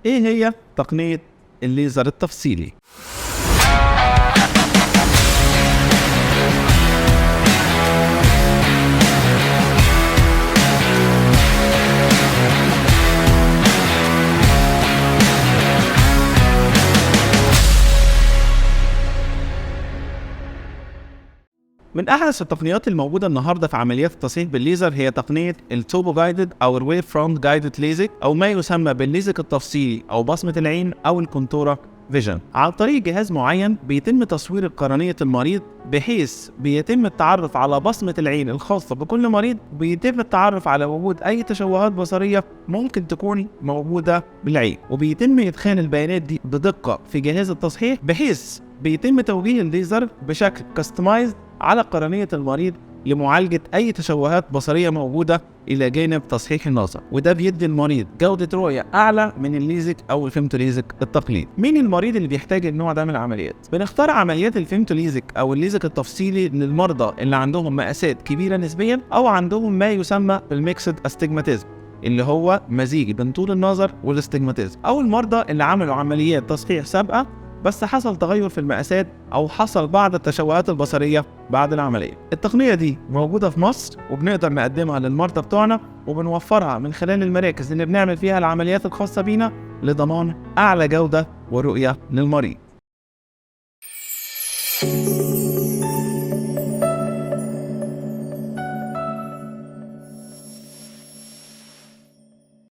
ايه هي تقنية الليزر التفصيلي؟ من أحدث التقنيات الموجودة النهاردة في عمليات التصحيح بالليزر هي تقنية التوبو جايدد أو الويف فرونت جايدد ليزك، أو ما يسمى بالليزك التفصيلي أو بصمة العين أو الكونتورا فيجن. عن طريق جهاز معين بيتم تصوير قرنية المريض، بحيث بيتم التعرف على بصمة العين الخاصة بكل مريض، وبيتم التعرف على وجود أي تشوهات بصرية ممكن تكون موجودة بالعين، وبيتم إدخال البيانات دي بدقة في جهاز التصحيح، بحيث بيتم توجيه الليزر بشكل كاستمايز على قرنية المريض لمعالجة أي تشوهات بصرية موجودة إلى جانب تصحيح النظر، وده بيدي المريض جودة رؤية أعلى من الليزك أو الفيمتوليزك التقليدي. مين المريض اللي بيحتاج النوع ده من العمليات؟ بنختار عمليات الفيمتوليزك أو الليزك التفصيلي للمرضى اللي عندهم مقاسات كبيرة نسبيا، أو عندهم ما يسمى بالميكسد أستجماتيزم، اللي هو مزيج بين طول النظر والاستجماتيزم، أو المرضى اللي عملوا عمليات تصحيح سابقة بس حصل تغير في المقاسات أو حصل بعض التشوهات البصرية بعد العملية. التقنية دي موجودة في مصر، وبنقدر نقدمها للمرضى بتوعنا، وبنوفرها من خلال المراكز اللي بنعمل فيها العمليات الخاصة بينا لضمان أعلى جودة ورؤية للمريض.